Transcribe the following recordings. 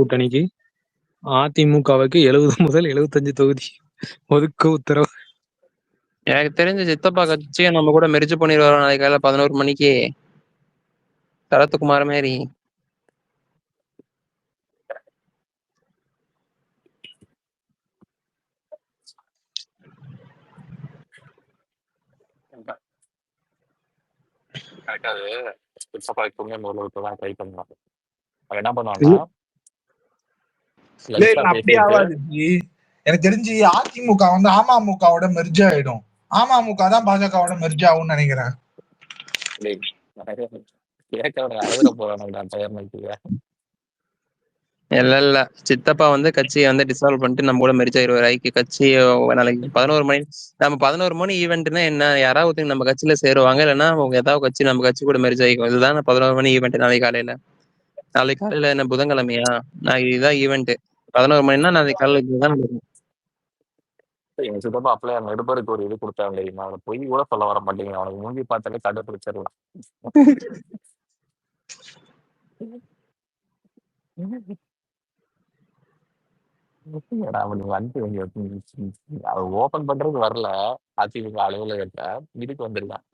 கூட்டணிக்கு அதிமுகவுக்கு 70 முதல் 75 தொகுதி ஒதுக்க உத்தரவு. எனக்கு தெரிஞ்ச சித்தப்பா கட்சியை நம்ம கூட மெரிச்சு பண்ணிடுவாரோ நாளைக்கு காலையில 11 மணிக்கு சரத்குமார் மாரி. அது சித்தப்பா எப்பவுமே முதல்ல தான் ட்ரை பண்ணுவாங்க. அவன் என்ன பண்ணுவான்னா அப்படி ஆகாது. எனக்கு தெரிஞ்சு அதிமுக வந்து அமமுகவோட மெர்ஜ் ஆயிடும். அமமுக தான் பாஜகவோட மெர்ஜ் ஆகும்னு நினைக்கிறேன். இல்ல சித்தப்பா வந்து கட்சியை வந்து டிசால்வ் பண்ணிட்டு நம்ம கூட மெரிச் ஆயிடுவார். ஐக்கிய கட்சி நாளைக்கு 11 மணி. நம்ம 11 மணி ஈவெண்ட்னா என்ன, யாராவது நம்ம கட்சியில சேருவாங்க, இல்லைன்னா அவங்க ஏதாவது கட்சி நம்ம கட்சி கூட மெரிச் ஆகிக்கும். இதுதான் 11 மணி ஈவெண்ட். நாளைக்கு காலையில என்ன புதன்கிழமையா, இதுதான் ஈவெண்ட். 11 மணினா நாளைக்கு காலையில இதுதான் நடக்கும். எங்க சித்தப்பா அப்பல நெடுப்பருக்கு ஒரு இது கொடுத்தாங்க தெரியுமா, அவனை பொய் கூட சொல்ல வர மாட்டேங்க. அவனுக்கு மூஞ்சி பார்த்தாலே கண்டுபிடிச்சிடலாம். ஓபன் பண்றது வரல அதிமுக அலுவலகத்தை, இதுக்கு வந்துடலாம்.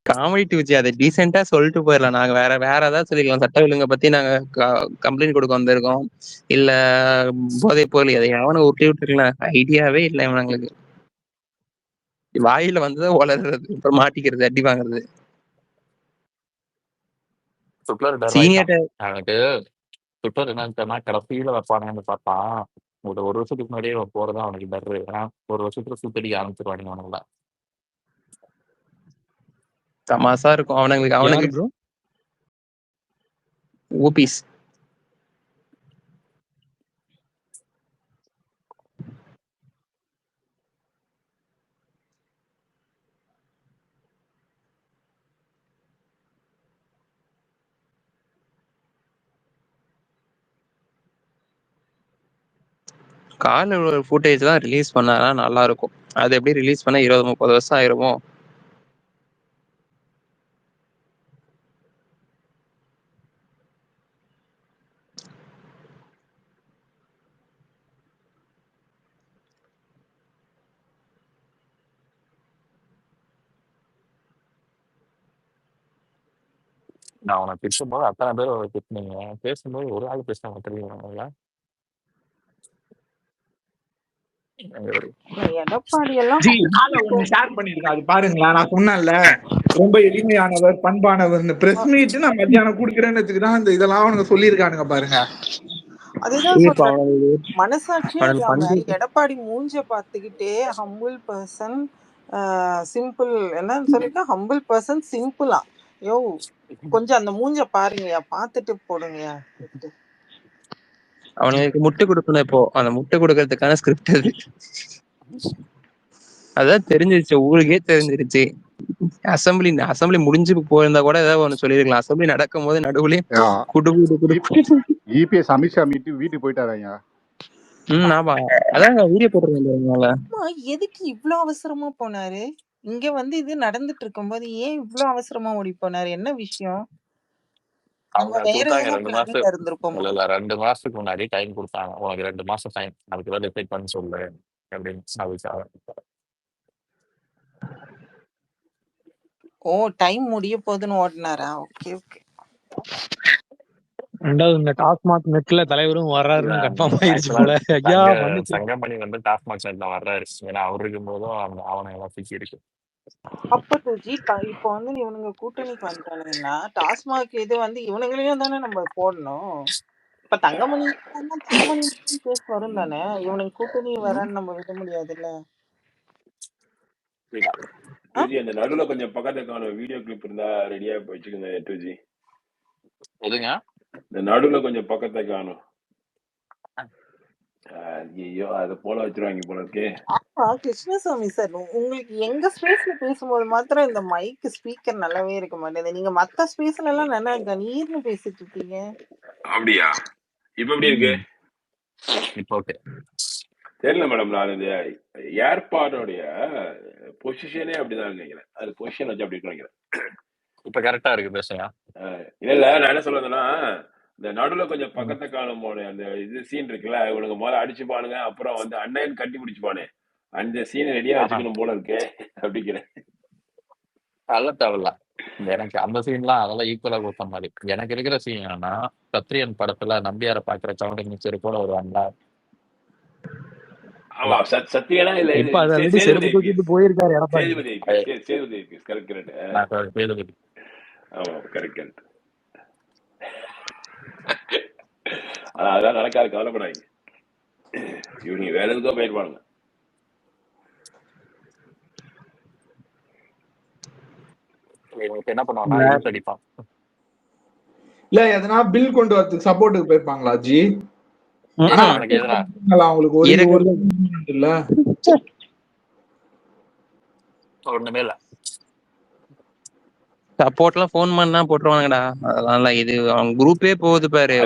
காமெடி டிவிச்சி அதை டீசெண்டா சொல்லிட்டு போயிடலாம். நாங்க வேற ஏதாவது சொல்லிக்கலாம். சட்ட ஒழுங்கை பத்தி நாங்க கம்ப்ளைண்ட் கொடுக்க வந்திருக்கோம், இல்ல போதை பொருள் எதையாவது ஊட்டி விட்டுருக்கலாம். ஐடியாவே இல்லை இவங்களுக்கு. வாயில வந்து வளர்றது, அப்புறம் மாட்டிக்கிறது, அடி வாங்குறது. எனக்கு சுட்டர் என்னன்னா கடைசியில வைப்பானு பார்த்தான். ஒரு வருஷத்துக்கு முன்னாடியே போறதா அவனுக்கு டர்ரு. ஏன்னா ஒரு வருஷத்துல சுத்தடிக்க ஆரம்பிச்சிருவானுங்க அவனுங்கள. தமாசா இருக்கும் அவனுங்களுக்கு. ஊபிஸ் கால ஃபுட்டேஜ் தான் ரிலீஸ் பண்ணா நல்லா இருக்கும். அது எப்படி ரிலீஸ் பண்ண 20-30 வருஷம் ஆயிருமோ. நான் அவனை பேசும்போது அத்தனை பேர் திட்டினீங்க, பேசும்போது ஒரு ஆள் பேசினாங்க தெரியுங்களா? பாருங்களா, நான் சொன்னேன்ல ரொம்ப எளிமையானவர், பண்பானவர். பிரஸ் மீட் நான் மத்தியானம் குடுக்கிறேன்னு தான் இந்த இதெல்லாம் அவனுங்க சொல்லியிருக்கானுங்க பாருங்க. அதுதான் மனசாட்சியே இல்லாம எடப்பாடி மூஞ்ச பார்த்துக்கிட்டே ஹம்பிள் பர்சன் சிம்பிள் என்னன்னு சொல்லிட்டு ஹம்பிள் பர்சன் சிம்பிளா. யோ கொஞ்சம் அந்த மூஞ்ச பாருங்கயா, பார்த்துட்டு போடுங்கயா. அவனுக்கு முட்டை கொடுக்கணும். இப்போ அந்த முட்டை கொடுக்கறதுக்கான ஸ்கிரிப்ட் அது. அதான் தெரிஞ்சிருச்சு, ஊருக்கே தெரிஞ்சிருச்சு. அசம்பிளி முடிஞ்சு போயிருந்தா கூட ஏதாவது ஒண்ணு சொல்லிருக்கலாம். அசம்பிளி நடக்கும் போது நடுவுலயே இபிஎஸ் அமித்ஷா வீட்டுக்கு போயிட்டாராங்க. ஆமா, அதான் வீடியோ போட்டுருக்கேன். எதுக்கு இவ்வளவு அவசரமா போனாரு? இங்க வந்து இது நடந்துட்டு இருக்கும் போது ஏன் இவ்வளவு அவசரமா ஓடி போனாரு? என்ன விஷயம்? அவங்க கொடுத்தாங்க 2 மாசத்துக்கு முன்னாடி டைம் கொடுத்தாங்க. உனக்கு 2 மாசம் டைம், அதுக்கு டிசைட் பண்ணி சொல்லு அப்படின்னு. ஓ, டைம் முடிய போகுதுன்னு ஓடினாரா? Okay okay. ரெண்டாவது இந்த டாஸ்மாக் நெட்ல தலைவரும் வர்றாருன்னு கன்ஃபார்ம் ஆயிடுச்சு போல. ஐயா சங்கமணி வந்து டாஸ்மாக் நெட்ல வர்றாரு. ஏன்னா அவர் இருக்கும் போதும் அவனை எல்லாம் சிக்கி இருக்கு. அப்ப ஜி இப்போ வந்து இவனுங்க கூட்டணிக்கு வந்துட்டானுங்கன்னா டாஸ்மாக் இது வந்து இவனுங்களையும் தானே நம்ம போடணும். இப்ப தங்கமணி கேஸ் வரும் தானே, இவனுக்கு கூட்டணி வரன்னு நம்ம விட முடியாதுல்ல. அந்த நடுவுல கொஞ்சம் பக்கத்துக்கான வீடியோ கிளிப் இருந்தா ரெடியா வச்சுக்கோங்க. டூஜி எதுங்க இந்த நடுவுல கொஞ்சம் பக்கத்தை காணும். ஐயோ அது போல வச்சிருவாங்க போல இருக்கே. கிருஷ்ணசாமி சார், உங்களுக்கு எங்க ஸ்பேஸ்ல பேசும்போது மாத்திரம் இந்த மைக் ஸ்பீக்கர் நல்லாவே இருக்க மாட்டேங்குது. நீங்க மத்த ஸ்பேஸ்ல எல்லாம் நல்லா கணீர்னு பேசிட்டு இருக்கீங்க. அப்படியா? இப்ப எப்படி இருக்கு? இப்ப ஓகே. தெரியல மேடம், நான் இந்த ஏர்பாடோடைய பொசிஷனே அப்படிதான் நினைக்கிறேன். அது பொசிஷன் வச்சு அப்படி நினைக்கிறேன். இப்ப கரெக்டா இருக்கு பேசுங்க. இல்ல நான் என்ன சொல்றதுன்னா, இந்த நடுவுல கொஞ்சம் பக்கத்த காலம் போன அந்த இது சீன் இருக்குல்ல, இவனுங்க முதல்ல அடிச்சுப்பானுங்க, அப்புறம் வந்து அண்ணன் கட்டி பிடிச்சுப்பானு, அந்த சீன் ரெடியா வச்சுக்கணும் போல இருக்கே அப்படிங்கிறேன். அதெல்லாம் தேவையில்ல. எனக்கு அந்த சீன்லாம் அதெல்லாம் ஈக்குவலா கொடுத்த மாதிரி. எனக்கு இருக்கிற சீன் என்னன்னா, சத்ரியன் படத்துல நம்பியார பாக்குற சவுண்டிங் மிச்சர் கூட வருவாங்களா. ஆமா சத்தியனா இல்ல, இது இப்ப அது ஆல்ரெடி சேதுபதி செருப்பு ஐபிஎஸ், தூக்கிட்டு போயிருக்காரு Edappadi. Sethupathi IPS, Sethupathi IPS, correct correct. ஆமா கரெக்ட் கரெக்ட். அதெல்லாம் நடக்காது, கவலைப்படாதீங்க. இவங்க வேற எதுக்கோ போயிருப்பானுங்க. என்ன பண்ணுவாங்க, அடிப்பான். இல்ல எதனா பில் கொண்டு வரதுக்கு சப்போர்ட்டுக்கு போயிருப்பாங்களா ஜி? அவங்களுக்கு ஒரு இல்ல ஒண்ணுமே இல்ல. சப்போர்ட்லாம் ஃபோன் பண்ணா போட்டுருவானுங்கடா. அதனால இது அவங்க குரூப்பே போகுது பாரு.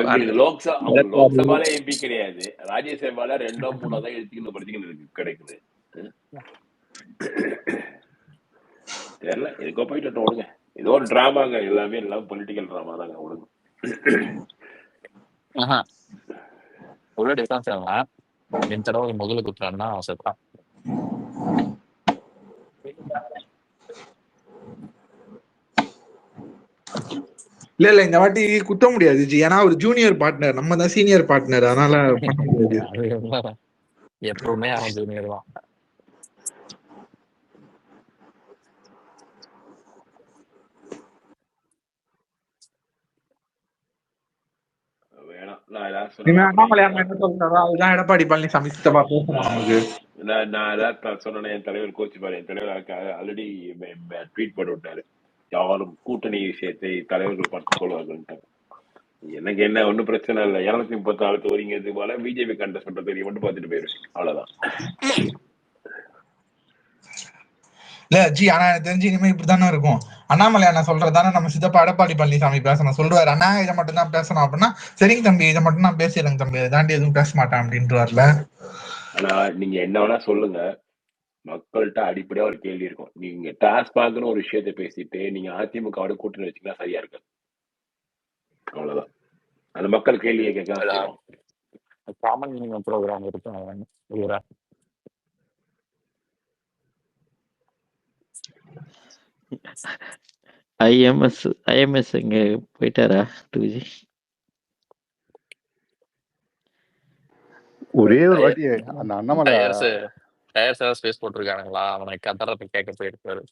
லோக்சபால எம்பி கிடையாது, ராஜ்யசபால 2 3 தான் எழுத்துக்கிட்டு படிச்சுக்கிட்டு கிடைக்குது. தெரியல, எதுக்கோ போயிட்டு ஓடுங்க. ஏதோ ஒரு டிராமாங்க, எல்லாமே எல்லாம் பொலிட்டிக்கல் டிராமா தாங்க, ஓடுங்க. உள்ள டிஃபரன்ஸ் என்ன, இந்த தடவை முதல்ல குத்துறான்னா செத்தான். இல்ல இந்த வாட்டி குத்த முடியாது ஜி, ஏன்னா ஒரு ஜூனியர் பார்ட்னர், நம்ம தான் சீனியர் பார்ட்னர், அதனால பண்ண முடியாது. எப்பவுமே அவன் ஜூனியர் தான். அதுதான் எடப்பாடி பழனிசாமி சித்தப்பா பேசுறான் நமக்கு. நான் ஏதாவது சொன்னேன், என் தலைவர் கோச்சுப்பாரு. என் தலைவர் ஆல்ரெடி ட்வீட் போட்டு விட்டாரு, யாரும் கூட்டணி விஷயத்தை தலைவர்கள் பார்த்து கொள்வார்கள். எனக்கு என்ன ஒன்னும் பிரச்சனை இல்லை, 234 தொகுதிங்கிறது போல பிஜேபி கண்டஸ்ட் பண்ற தொகுதியை மட்டும் பார்த்துட்டு போயிடுவேன், அவ்வளவுதான். இல்ல ஜி, ஆனா எனக்கு தெரிஞ்சு இனிமே இப்படித்தானே இருக்கும். அண்ணாமலை அண்ணா சொல்றதானே நம்ம சித்தப்பா எடப்பாடி பழனிசாமி பேசணும் சொல்லுவாரு. அண்ணா இதை மட்டும் தான் பேசணும் அப்படின்னா, சரிங்க தம்பி இதை மட்டும் நான் பேசிடுறேங்க தம்பி, அதை தாண்டி எதுவும் பேச மாட்டேன் அப்படின்றாருல. ஆனா நீங்க என்ன வேணா சொல்லுங்க, மக்கள்கிட்ட அடிப்படையா ஒரு கேள்வி இருக்கும். நீங்க டாஸ்மாக்னு ஒரு விஷயத்த பேசிட்டு நீங்க அதிமுகவோட கூட்டணி வச்சுக்கலாம், சரியா இருக்கு, அவ்வளவுதான். அந்த மக்கள் கேள்வியை கேட்க காமன் ப்ரோக்ராம் இருக்கும். ஐஎம்எஸ் இங்க போயிட்டாரா 2G? ஒரே ஒரு வாட்டி அந்த அண்ணாமலை ஸ்பேஸ் போட்டிருக்கானுங்களா, அவனை கதறத்தை கேட்க போயிருப்பாரு.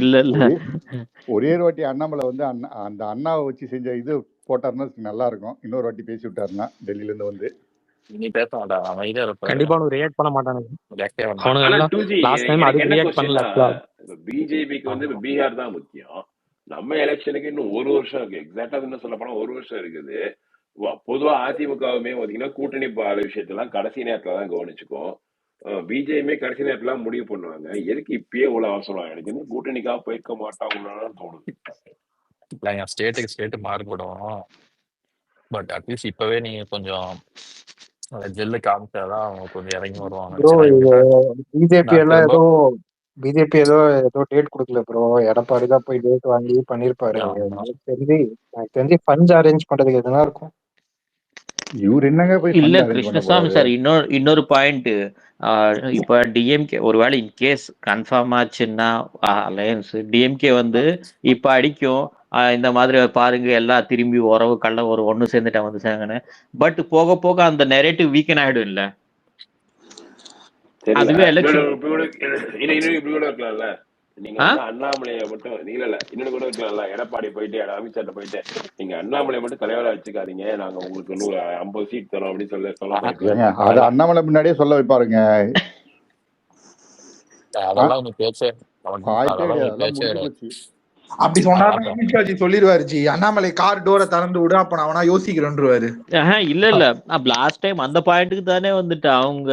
இல்ல ஒரே ஒரு வாட்டி அண்ணாமலை வந்து அந்த அண்ணாவை வச்சு செஞ்ச இது போட்டாருன்னா நல்லா இருக்கும். இன்னொரு வாட்டி பேசி விட்டாருன்னா டெல்லியில இருந்து வந்து நீ பேச மாட்டான், அமைதியா இருப்பாரு. கண்டிப்பா ரியாக்ட் பண்ண மாட்டானுங்க. பிஜேபிக்கு வந்து பீகார் தான் முக்கியம். நம்ம எலெக்ஷனுக்கு இன்னும் 1 வருஷம் இருக்கு. எக்ஸாக்டா என்ன சொல்ல போனா 1 வருஷம் இருக்குது. பொதுவா அதிமுகவுமே பாத்தீங்கன்னா கூட்டணி விஷயத்தெல்லாம் கடைசி நேரத்துல தான் கவனிச்சுக்கும். பிஜேபி கடைசி நேரத்துல முடிவு பண்ணுவாங்க. எதுக்கு இப்பயே இவ்வளவு அவசரம்? எனக்கு வந்து கூட்டணிக்காக போயிருக்க மாட்டாங்கன்னு தோணுது. ஸ்டேட்டுக்கு மாறுபடும். பட் அட்லீஸ்ட் இப்பவே நீங்க கொஞ்சம் ஜெல்லு காமிச்சாதான் அவங்க கொஞ்சம் இறங்கி வருவாங்க. பிஜேபி ஏதோ டேட் கொடுக்கல ப்ரோ, எடப்பாடி தான் போய் டேட் வாங்கி பண்ணிருப்பாரு. எனக்கு தெரிஞ்சு ஃபண்ட்ஸ் அரேஞ்ச் பண்றதுக்கு எதுனா இருக்கும். இவர் என்னங்க போய் இல்ல கிருஷ்ணசாமி சார், இன்னொரு பாயிண்ட். இப்ப டிஎம்கே ஒருவேளை இன்கேஸ் கன்ஃபார்ம் ஆச்சுன்னா அலையன்ஸ் டிஎம்கே வந்து இப்ப அடிக்கும், இந்த மாதிரி பாருங்க எல்லாம் திரும்பி உறவு கள்ள ஒரு ஒண்ணு சேர்ந்துட்டா வந்து சேங்கன்னு. பட் போக போக அந்த நெரேட்டிவ் வீக்கன் ஆயிடும் இல்ல, அதுவே எலெக்ஷன் இப்படி கூட இருக்கலாம்ல. நீங்க அண்ணாமலையை மட்டும் இல்ல இன்னொன்னு கூட இருக்கலாம்ல, எடப்பாடி போயிட்டு அமித்ஷாட்ட போயிட்டு நீங்க அண்ணாமலை மட்டும் தலைவரா வச்சுக்காதீங்க, நாங்க உங்களுக்கு 50 சீட் தரோம் அப்படின்னு சொல்ல அது அண்ணாமலை முன்னாடியே சொல்ல வைப்பாருங்க. அப்படி சொன்னாரு சொல்லிடுவாரு ஜி, அண்ணாமலை கார் டோரை திறந்து விடு, அப்ப நான் அவனா யோசிக்கிறேன்றுவாரு. இல்ல லாஸ்ட் டைம் அந்த பாயிண்ட்டுக்கு தானே வந்துட்டு அவங்க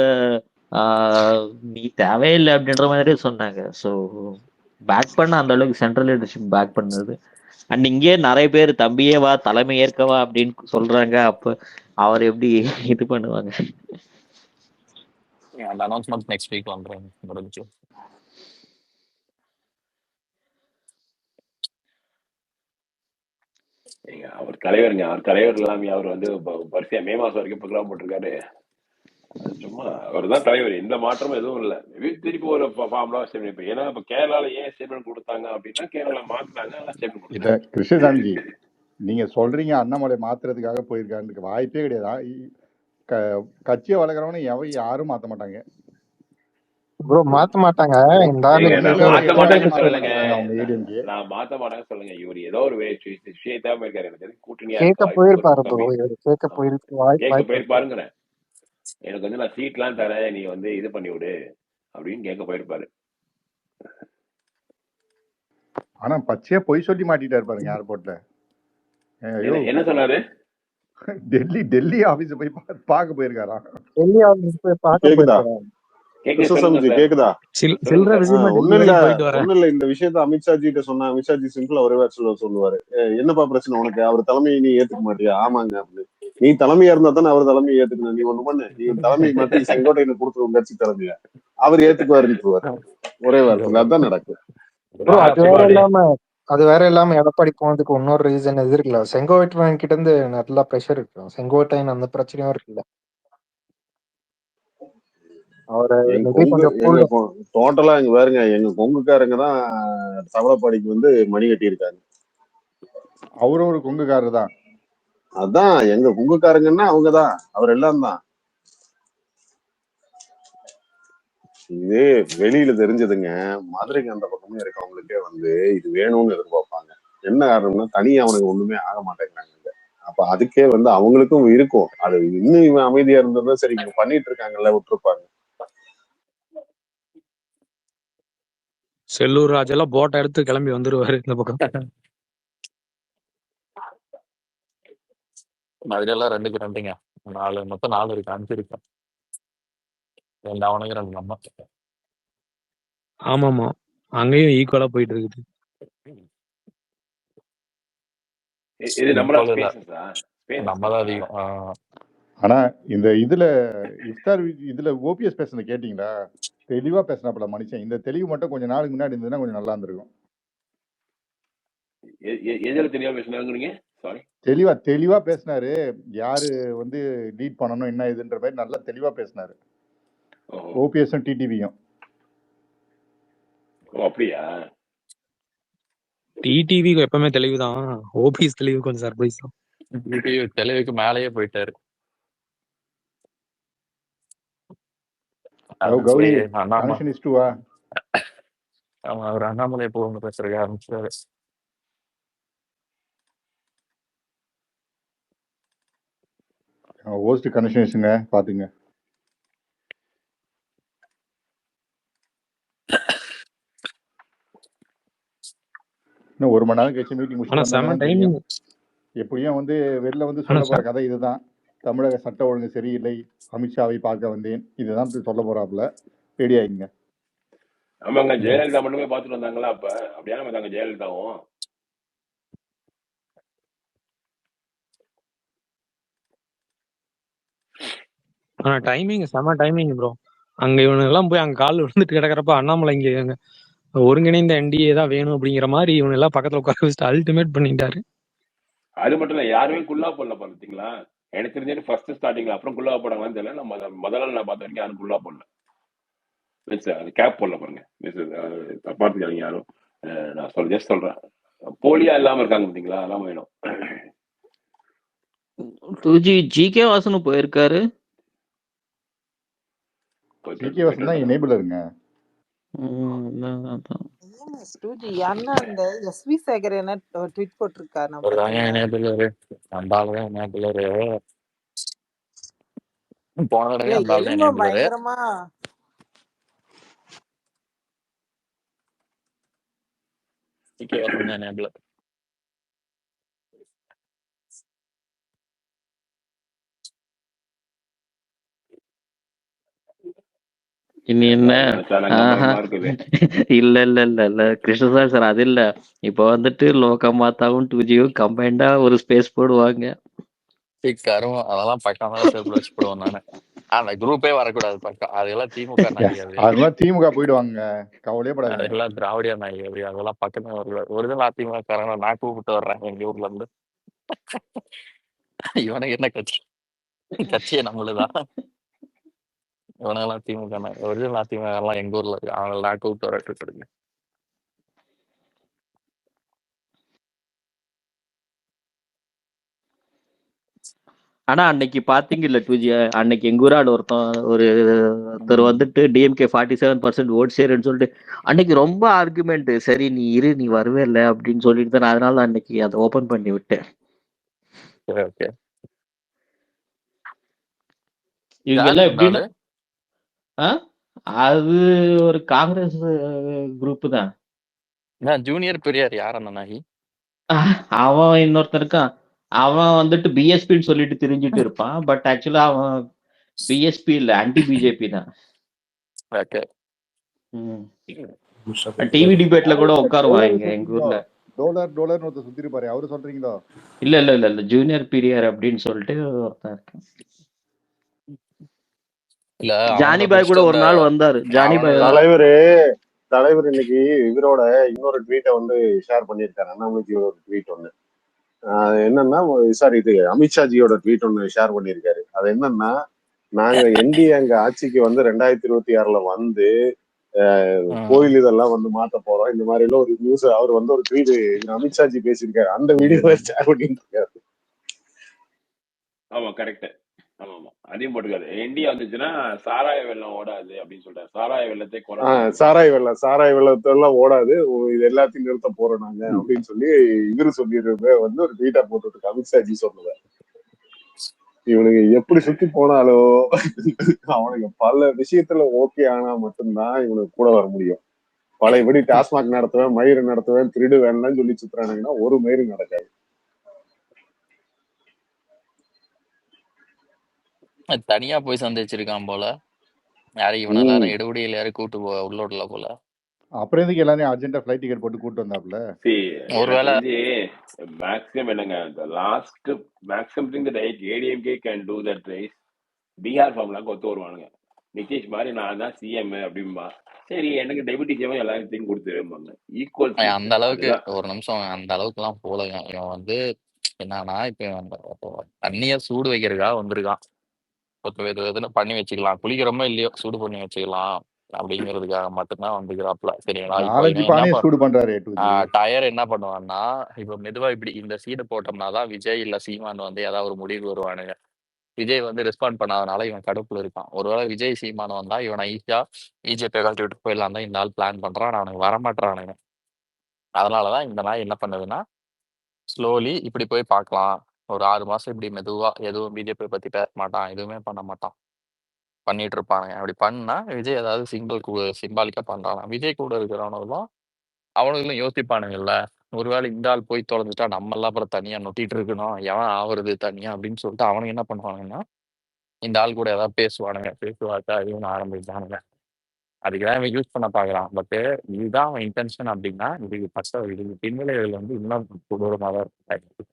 நீ தேவையில்லை அப்படின்ற மாதிரி சொன்னாங்க. ஸோ பேக் பண்ண அந்த அளவுக்கு சென்ட்ரல் லீடர்ஷிப் பேக் பண்ணது. அண்ட் இங்கே நிறைய பேர் தம்பியே வா தலைமை ஏற்கவா அப்படின்னு சொல்றாங்க. அப்ப அவர் எப்படி இது பண்ணுவாங்க? அந்த அனௌன்ஸ்மெண்ட் நெக்ஸ்ட் வீக் வந்துரும் முடிஞ்சு. அவர் தலைவருங்க. அவர் தலைவர் இல்லாம அவர் வந்து வரிசையா மே மாசம் வரைக்கும் ப்ரோக்ராம் போட்டிருக்காரு. அது சும்மா அவர் தான் தலைவர், எந்த மாற்றமும் எதுவும் இல்லை. திருப்பி ஒரு ஃபார்ம்லாம் ஸ்டேட்மெண்ட். ஏன்னா இப்ப கேரளால ஏன் ஸ்டேட்மெண்ட் கொடுத்தாங்க அப்படின்னா கேரளா மாத்துறாங்க, அதெல்லாம் ஸ்டேட்மெண்ட் இத கொடுத்தாங்க. கிருஷ்ணசாமிஜி நீங்க சொல்றீங்க அண்ணாமலை மாத்துறதுக்காக போயிருக்கான்னு, வாய்ப்பே கிடையாது. கட்சியை வளர்க்குறவனு யாரும் மாத்த மாட்டாங்க ப்ரோ. மாத்த மாட்டாங்க. இந்த ஆளு ஏங்க, நான் கேட்க மாத்த மாட்டாங்கன்னு சொல்லலைங்க. அவங்க ஏடிஎம்கே. நான் மாத்த மாட்டாங்க சொல்லுங்க. இவர் ஏதோ ஒரு விஷயத்தான் இருக்காரு. எனக்கு தெரிஞ்சு கூட்டணியா கேட்க இருக்க வாய்ப்பு போயிருப்பாரு ப்ரோ. கம்மி. கேட்க போயிருக்கு கேட்க வாய்ப்பு. போயிருப்பாருங்கிறேன். எனக்கு வந்து நான் சீட்லாம் தரேன், நீ வந்து இது பண்ணி விடு அப்படின்னு கேட்க போயிருப்பாரு. ஆனா பச்சையா பொய் சொல்லி மாட்டிட்டாரு பாருங்க ஏர்போர்ட்ல. என்ன சொன்னாரு? டெல்லி ஆபீஸ் போய் பார்க்க போயிருக்காரா? டெல்லி ஆபீஸ் போய் பார்க்க போயிருக்காரு. கேக்குதா? ஒண்ணும் இல்ல, இந்த விஷயத்த அமித்ஷாஜி கிட்ட சொன்னா அமித்ஷாஜி சிம்பிளா ஒரே சொல்லுவாரு, என்னப்பா பிரச்சனை உனக்கு, அவர் தலைமையை நீ ஏத்துக்க மாட்டியா? ஆமாங்க அப்படின்னு. நீ தலைமையா இருந்தா தானே அவர் தலைமையை ஏத்துக்கணும். நீ ஒண்ணு பண்ணு, நீ தலைமை மாத்தி செங்கோட்டையில கொடுத்துருவோம் கட்சி தலைமையா, அவர் ஏத்துக்குவாருன்னு ஒரே வாரத்துல. அதுதான் நடக்கும். அது வேற இல்லாம எடப்பாடி போனதுக்கு இன்னொரு ரீசன் எது இருக்குல்ல, செங்கோட்டையன் கிட்ட இருந்து நல்லா பிரஷர் இருக்கு. செங்கோட்டையன் அந்த பிரச்சனையும் இருக்குல்ல. டோட்டலா இங்க பாருங்க, எங்க கொங்குக்காரங்க தான் தவளப்பாடிக்கு வந்து மணி கட்டி இருக்காங்க. அவரும் ஒரு கொங்குக்காரர் தான். அதான் எங்க கொங்குக்காரங்கன்னா அவங்கதான், அவர் எல்லாம் தான். இது வெளியில தெரிஞ்சதுங்க. மதுரைக்கு அந்த பக்கமே இருக்கவங்களுக்கே வந்து இது வேணும்னு எதிர்பார்ப்பாங்க. என்ன காரணம்னா தனியா அவனுக்கு ஒண்ணுமே ஆக மாட்டேங்கிறாங்க. அப்ப அதுக்கே வந்து அவங்களுக்கும் இருக்கும். அது இன்னும் இவன் அமைதியா இருந்ததா சரி, இவங்க பண்ணிட்டு இருக்காங்கல்ல, விட்டுருப்பாங்க. செல்லூர் ராஜெல்லாம் போட்டை எடுத்து கிளம்பி வந்துருவாரு இந்த பக்கம். மதுரையெல்லாம் 2க்கு 2ங்க. மொத்தம் 4 இருக்கு, 5 இருக்கு. 2 அவனுக்கு 2 நம்ம. ஆமாமா, அங்கேயும் ஈக்குவலா போயிட்டு இருக்குது. நம்மதான் அதிகம். ஆனா இந்த இதுல இஃப்தார் இதுல ஓபிஎஸ் பேசுனது கேட்டீங்களா? தெளிவா பேசினாப்பல மனுஷன். இந்த தெளிவு மட்டும் கொஞ்சம் நாளுக்கு முன்னாடி இருந்ததுன்னா கொஞ்சம் நல்லா இருந்திருக்கும். தெளிவா பேசினாரு. யாரு வந்து லீட் பண்ணணும் என்ன இதுன்ற மாதிரி நல்லா தெளிவா பேசினாரு. ஓபிஎஸ் டிடிவியும். அப்படியா? டிடிவி எப்பவுமே தெளிவுதான். ஓபிஎஸ் தெளிவு கொஞ்சம் சர்ப்ரைஸ் தான். தெளிவுக்கு மேலேயே போயிட்டாரு. அவர் அண்ணாமலை போக பேசுறதுக்கு ஆரம்பிச்சாரு. ஹோஸ்ட் கனெக்ஷன்ஸ்ங்க பாத்துங்க. இன்னும் 1 மணி நேரம் கழிச்சு மீட்டிங் முடிச்சு எப்படியும் வந்து வெளில வந்து சொல்ல போற கதை இதுதான். தமிழக சட்ட ஒழுங்கு சரியில்லை, அமித்ஷாவை பார்க்க வந்தேன், இதுதான் சொல்ல போறாப்புல. ரெடி ஆயிங்க. ஆமாங்க, ஜெயலலிதா மட்டுமே பார்த்துட்டு வந்தாங்களா? அப்ப அப்படியான வந்தாங்க ஜெயலலிதாவும். ஆனா டைமிங் செம டைமிங் ப்ரோ. அங்க இவனுங்க எல்லாம் போய் அங்க கால் விழுந்துட்டு கிடக்கிறப்ப அண்ணாமலை இங்க ஒருங்கிணைந்த என்டிஏ தான் வேணும் அப்படிங்கிற மாதிரி இவங்க எல்லாம் பக்கத்துல உட்கார வச்சுட்டு அல்டிமேட் பண்ணிட்டாரு. அது மட்டும் இல்ல, யாருமே குல்லா போடல பாத்தீங்களா? எனக்கு தெரிஞ்சது ஃபர்ஸ்ட் ஸ்டார்டிங்ல. அப்புறம் குல்லா போடாங்கன்னு தெரியல. நான் முதல்ல நான் பார்த்த வரைக்கும் யாரும் குல்லா போடல. அது கேப் போடல பாருங்க. தப்பாத்துக்காங்க யாரும். நான் ஜஸ்ட் சொல்றேன், போலியா இல்லாம இருக்காங்க பாத்தீங்களா? அதெல்லாம் வேணும். 2G ஜிகே வாசனும் போயிருக்காரு. ஜிகே வாசன் தான் எனேபிளருங்க. யாருன்னா அந்த எஸ்வி சேகர் என்ன ட்வீட் போட்டிருக்காரு. பயங்கரமா இனி என்ன? இல்ல கிருஷ்ணசாமி சார், அது இல்ல. இப்ப வந்துட்டு லோகமாதாவும் 2Gயும் கம்பைண்டா ஒரு ஸ்பேஸ் போடுவாங்க. அதெல்லாம் பக்கம் வச்சு போடுவோம். நானு அந்த குரூப்பே வரக்கூடாது பக்கம். அதெல்லாம் திமுக நாய். அதெல்லாம் திமுக போயிடுவாங்க, கவலையே படாது. அதெல்லாம் திராவிட நாய். அப்படி அதெல்லாம் பக்கத்துல வரக்கூடாது. ஒரிஜினல் அதிமுக காரங்க நான் கூப்பிட்டு வர்றேன் எங்க ஊர்ல இருந்து. இவனுக்கு என்ன கட்சி? கட்சியே நம்மளுதான். இவனெல்லாம் திமுக ஒரிஜினல் அதிமுக எல்லாம் எங்க ஊர்ல இருக்கு. அவங்க லாக் அவுட் வரட்டு இருக்கு. ஆனா அன்னைக்கு பாத்தீங்கல்ல 2G, அன்னைக்கு எங்க ஊரால் ஒருத்தர் வந்துட்டு டிஎம்கே 47% ஓட் ஷேர்னு சொல்லிட்டு அன்னைக்கு ரொம்ப ஆர்குமெண்ட். சரி நீ இரு, நீ வருவே இல்லை அப்படின்னு சொல்லிட்டு தான் அதனால தான் அன்னைக்கு அதை ஓபன் பண்ணி விட்டேன். ஓகே. இவங்க எல்லாம் எப்படின்னா அது ஒரு காங்கிரஸ் குரூப் தான். ஜூனியர் பெரியார் யார் அண்ணனாகி? அவன் இன்னொருத்தன் இருக்கான். அவன் வந்துட்டு பிஎஸ்பின்னு சொல்லிட்டு தெரிஞ்சுட்டு இருப்பான். பட் ஆக்சுவலா அவன் பிஎஸ்பி இல்ல, ஆன்டி பிஜேபி தான். டிவி டிபேட்ல கூட உட்காருவாங்க எங்க ஊர்ல. டோலர் ஒருத்தர் சுத்தி இருப்பாரு, அவரு சொல்றீங்களோ? இல்ல ஜூனியர் பெரியார் அப்படின்னு சொல்லிட்டு ஒருத்தன் இருக்கான். ஜானி பாய் கூட ஒரு நாள் வந்தாரு. ஜானி பாய் தலைவர் இன்னைக்கு இவரோட இன்னொரு ட்வீட்டை வந்து ஷேர் பண்ணியிருக்காரு. அண்ணாமலைஜியோட ஒரு ட்வீட் ஒண்ணு. என்னன்னா இது அமித்ஷாஜியோட ட்வீட் ஒண்ணு ஷேர் பண்ணியிருக்காரு. அது என்னன்னா, நாங்க என்டிஏ அங்க ஆட்சிக்கு வந்து 2026 வந்து கோயில் இதெல்லாம் வந்து மாத்த போறோம், இந்த மாதிரி எல்லாம் ஒரு நியூஸ் அவர் வந்து ஒரு ட்வீட் அமித்ஷாஜி பேசியிருக்காரு. அந்த வீடியோ ஷேர் பண்ணிட்டு இருக்காரு. ஆமா கரெக்ட். ஆமா அதையும் போட்டுக்காரு. என்டிஏ வந்துச்சுன்னா சாராய வெள்ளம் ஓடாது அப்படின்னு சொல்றாரு. சாராய வெள்ளத்தெல்லாம் ஓடாது, இது எல்லாத்தையும் நிறுத்த போறோம் நாங்க அப்படின்னு சொல்லி இவரு சொல்லிடுறது வந்து ஒரு ட்வீட்டா போட்டுருக்கு அமித்ஷாஜி சொல்லுவார். இவனுக்கு எப்படி சுத்தி போனாலும் அவனுக்கு பல விஷயத்துல ஓகே ஆனா மட்டும்தான் இவனுக்கு கூட வர முடியும். பழையபடி டாஸ்மாக் நடத்துவேன், மயிறு நடத்துவேன், திருடு வேணும்னு சொல்லி சுத்துறானுங்கன்னா ஒரு மயிறு நடக்காது. தனியா போய் சந்திச்சிருக்கான் போல. யாரும் இவன எல்லாரும் எடுபடியில் யாரும் கூட்டு உள்ளோடல போல. அப்புறம் எதுக்கு எல்லாரும் அர்ஜென்டா ஃப்ளைட் டிக்கெட் போட்டு கூட்டு வந்தாப்ல? ஒருவேளை மேக்ஸிமம் என்னங்க, last maximum thing that ADMK can do that rise. Bihar ஃபார்ம்லாம் கொத்து வருவானுங்க. நிதிஷ் மாதிரி நான் தான் சிஎம் அப்படின்பா. சரி எனக்கு டெபுட்டி சிஎம் எல்லாத்தையும் கொடுத்துருப்பாங்க. ஈக்குவல் அந்த அளவுக்கு ஒரு நிமிஷம் அந்த அளவுக்கு எல்லாம் போலங்க. இவன் வந்து என்னன்னா இப்ப தண்ணிய சூடு வைக்கிறதுக்காக வந்திருக்கான். எதுன்னு பண்ணி வச்சுக்கலாம், குளிக்கிறோமோ இல்லையோ சூடு பண்ணி வச்சுக்கலாம் அப்படிங்கிறதுக்காக மட்டும்தான் வந்துக்கிறாப்ல. சரிங்களா? சூடு பண்றாரு. டயர் என்ன பண்ணுவான்னா, இப்ப மெதுவா இப்படி இந்த சீடை போட்டோம்னாதான் விஜய் இல்ல சீமான் வந்து ஏதாவது ஒரு முடிவு வருவானுங்க. விஜய் வந்து ரெஸ்பாண்ட் பண்ணாதனால இவன் கடுப்புல இருக்கான். ஒருவேளை விஜய் சீமான் வந்தா இவனை ஈஸியா பிஜேபி கழட்டி விட்டு போயிடலாம் தான் இந்த ஆள் பிளான் பண்றான். அவனுக்கு வரமாட்டானுங்க. அதனாலதான் இந்த நாய் என்ன பண்ணுதுன்னா, ஸ்லோலி இப்படி போய் பார்க்கலாம், ஒரு 6 மாசம் இப்படி மெதுவா எதுவும் பிஜேபி பத்தி பேச மாட்டான், எதுவுமே பண்ண மாட்டான், பண்ணிட்டு இருப்பானுங்க. அப்படி பண்ணா விஜய் ஏதாவது சிம்பாலிக்கா பண்றானா, விஜய் கூட இருக்கிறவனும் அவனுங்களும் யோசிப்பானுங்கல்ல, ஒருவேளை இந்த ஆள் போய் தொலைஞ்சிட்டா நம்ம எல்லாம் அப்புறம் தனியா நொட்டிட்டு இருக்கணும், எவன் ஆவறது தனியா அப்படின்னு சொல்லிட்டு அவனுக்கு என்ன பண்ணுவானுங்கன்னா, இந்த ஆள் கூட ஏதாவது பேசுவாட்டா இவனு ஆரம்பிச்சானுங்க. அதுக்குதான் இவன் யூஸ் பண்ண பாக்குறான். பட் இதுதான் அவன் இன்டென்ஷன் அப்படின்னா இதுக்கு பின்விளைவுகள் வந்து இன்னும் கொடூரமா தான் இருக்கு.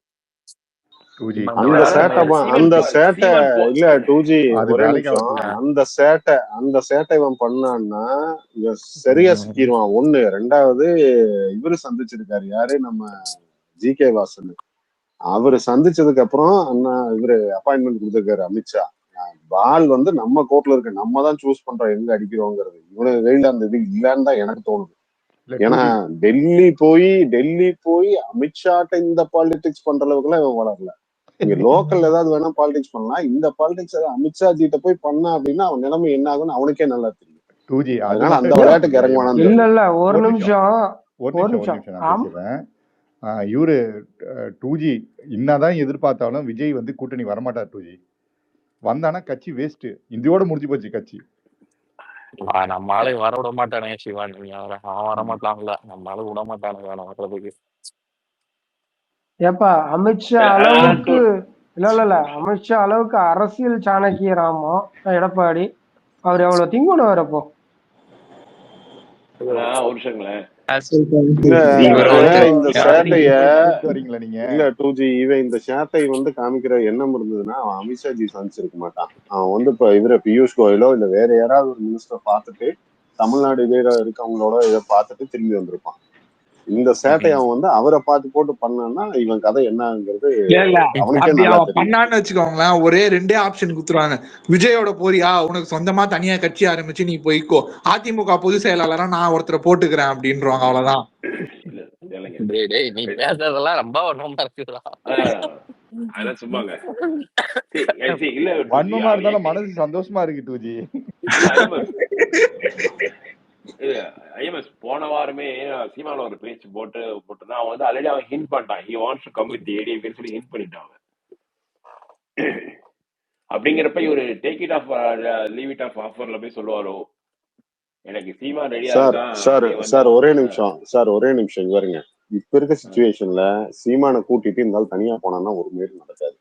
அந்த சேட்டை இல்ல 2G ஒரே நிமிஷம். அந்த சேட்டை இவன் பண்ணான்னா இவன் சரியா சிக்கிடுவான். ஒண்ணு. ரெண்டாவது இவரு சந்திச்சிருக்காரு, யாரு நம்ம ஜிகே வாசன். அவரு சந்திச்சதுக்கு அப்புறம் இவரு அப்பாயின்மெண்ட் கொடுத்திருக்காரு அமித்ஷா. பால் வந்து நம்ம கோர்ட்ல இருக்கு, நம்ம தான் சூஸ் பண்றோம் எங்க அடிக்கிறோங்கிறது. இவனுக்கு கையில அந்த இது இல்லன்னு தான் எனக்கு தோணுது. ஏன்னா டெல்லி போய் அமித்ஷாட்ட இந்த பாலிடிக்ஸ் பண்ற அளவுக்கு எல்லாம் இவன் வளரல. இங்க லோக்கல் ஏதாவது வேணா பாலிடிக்ஸ் பண்ணலாம், இந்த பாலிடிக்ஸ் அமித்ஷா ஜிட்ட போய் பண்ணா அப்படின்னா அவன் நிலைமை என்ன ஆகுன்னு அவனுக்கே நல்லா தெரியும். அதனால அந்த விளையாட்டுக்கு இறங்குவானா? இல்ல ஒரு நிமிஷம் இவரு 2G என்னதான் எதிர்பார்த்தாலும் விஜய் வந்து கூட்டணி வரமாட்டார். 2G வந்தானா கட்சி வேஸ்ட், இந்தியோட முடிஞ்சு போச்சு கட்சி. நம்ம ஆளை வர விட மாட்டானுங்க சிவான், அவன் வரமாட்டான்ல, நம்ம ஆளு விட மாட்டானுங்க வர்றதுக்கு. ஏப்பா அமித்ஷா அளவுக்கு இல்ல அமித்ஷா அளவுக்கு அரசியல் சாணக்கியராமா எடப்பாடி, அவர் எவ்வளவு திங்குன வரப்போ இந்த சேட்டை வந்து காமிக்கிற எண்ணம் இருந்ததுன்னா அவன் அமித்ஷாஜி சந்திச்சிருக்க மாட்டான். அவன் வந்து இப்ப இவர பியூஷ் கோயலோ இல்ல வேற யாராவது ஒரு மினிஸ்டர் பார்த்துட்டு தமிழ்நாடு இதே இருக்கவங்களோட இதை பார்த்துட்டு திரும்பி வந்திருப்பான். இந்த சேட்டை அவன் வந்து அவரை பார்த்து போட்டு பண்ணான்னா இவன் கதை என்னங்கிறது இல்ல அவனுக்கே அப்படி நல்லா அவன் தெரியும். பண்ணான்னு வச்சுக்கோங்களேன், ஒரே 2 ஆப்ஷன் குடுத்துருவாங்க. விஜயோட போறியா, உனக்கு சொந்தமா தனியா கட்சி ஆரம்பிச்சு நீ போய்க்கோ, அதிமுக பொதுச் செயலாளரா நான் ஒருத்தரை போட்டுக்கிறேன் அப்படின்றவாங்க. அவ்வளவுதான். இல்ல இல்லைங்க டேய் டேய், நீ பேசுறதெல்லாம் ரொம்ப ஒன்றும் இருக்குதா? அதான் சும்மாங்க. இல்ல வன்மமா இருந்தாலும் மனசு சந்தோஷமா இருக்கு டூஜி. ஐஎம்எஸ் போன வாரமே சீமான் ஒரு பேச்சு போட்டுதான் அவன் வந்து ஆல்ரெடி அவன் ஹிண்ட் பண்ணிட்டான். He wants to come with ADMK சொல்லி ஹிண்ட் பண்ணிட்டான். அப்படிங்கிறப்ப இவரு take it of leave it of ஆஃபர்ல போய் சொல்லுவாரோ எனக்கு சீமான் ரெடியா இருக்கான். சார் ஒரே நிமிஷம் வருங்க. இப்ப இருக்க சிச்சுவேஷன்ல சீமானை கூட்டிட்டு இருந்தாலும் தனியா போனான்னா ஒரு மாரி நடக்காது.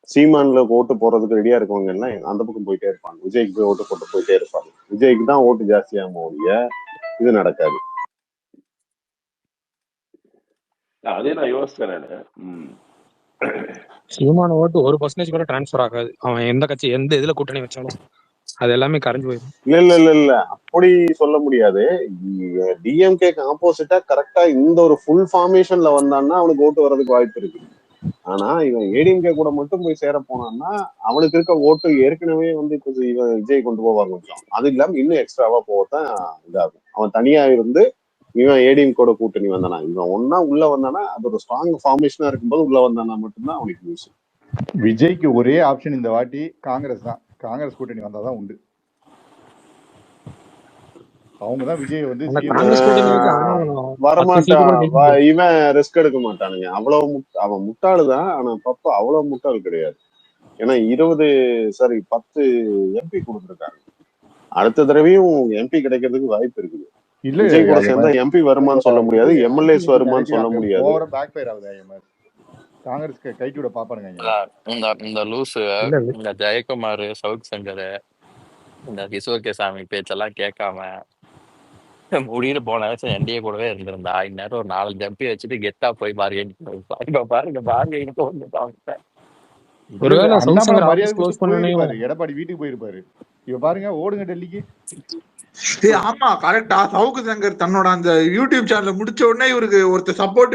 சீமான்ல ஓட்டு போறதுக்கு ரெடியா இருக்கவங்க எல்லாம் அந்த பக்கம் போயிட்டே இருப்பாங்க. விஜய்க்கு போய் ஓட்டு போட்டு போயிட்டே இருப்பாங்க. விஜய்க்கு தான் ஓட்டு ஜாஸ்தியாம ஒழிய இது நடக்காது. அதே நான் யோசிச்சேன். சீமான ஓட்டு 1% கூட டிரான்ஸ்பர் ஆகாது. அவன் எந்த கட்சி எந்த இதுல கூட்டணி வச்சாலும் அது எல்லாமே கரைஞ்சு போயிடும். இல்ல அப்படி சொல்ல முடியாது. டிஎம்கேக்கு ஆப்போசிட்டா கரெக்டா இந்த ஒரு ஃபுல் ஃபார்மேஷன்ல வந்தான்னா அவனுக்கு ஓட்டு வர்றதுக்கு வாய்ப்பு இருக்கு. ஆனா இவன் ஏடிஎம்கே கூட மட்டும் போய் சேர போனான்னா அவனுக்கு இருக்க ஓட்டு ஏற்கனவே வந்து கொஞ்சம் இவன் விஜய் கொண்டு போவாங்க கொஞ்சம். அது இல்லாம இன்னும் எக்ஸ்ட்ராவா போகத்தான் இதாகும். அவன் தனியா இருந்து இவன் ஏடிஎம் கூட கூட்டணி வந்தானா, இவன் ஒன்னா உள்ள வந்தானா, அது ஒரு ஸ்ட்ராங் ஃபார்மேஷனா இருக்கும்போது உள்ள வந்தானா மட்டும்தான் அவனுக்கு யூஸ். விஜய்க்கு ஒரே ஆப்ஷன் இந்த வாட்டி காங்கிரஸ் தான். காங்கிரஸ் கூட்டணி வந்தாதான் உண்டு. அவங்கதான் விஜய் வந்து வரமாட்டான். இவன் ரிஸ்க் எடுக்க மாட்டானுங்க. அவன் முட்டாளுதான். ஆனா பப்பா அவ்வளவு முட்டாள் கிடையாது. ஏன்னா 10 எம்பி கொடுத்துருக்காங்க. அடுத்த தடவையும் எம்பி கிடைக்கிறதுக்கு வாய்ப்பு இருக்குது. விஜய் கூட சேர்ந்தா எம்பி வருமானு சொல்ல முடியாது, எம்எல்ஏஸ் வருமானு சொல்ல முடியாது. காங்கிரஸ் கைக்கூட பாப்பானுங்க. இந்த லூசு இந்த ஜெயக்குமார், சவுத் சங்கர், இந்த கிஷோர் கேசாமி பேச்செல்லாம் கேட்காம முடிவு போன என்டிஏ கூடவே இருந்திருந்தா இந்நேரம் ஒரு 4 எம்பி வச்சுட்டு கெத்தா போய் பார்கெயின் பாருங்க எடப்பாடி வீட்டுக்கு போயிருப்பாரு. இவ பாருங்க ஓடுங்க டெல்லிக்கு. ஆமா கரெக்டா. சவுக்கு சங்கர் தன்னோட அந்த யூடியூப் சேனல் முடிச்ச உடனே இவருக்கு ஒருத்தர் சப்போர்ட்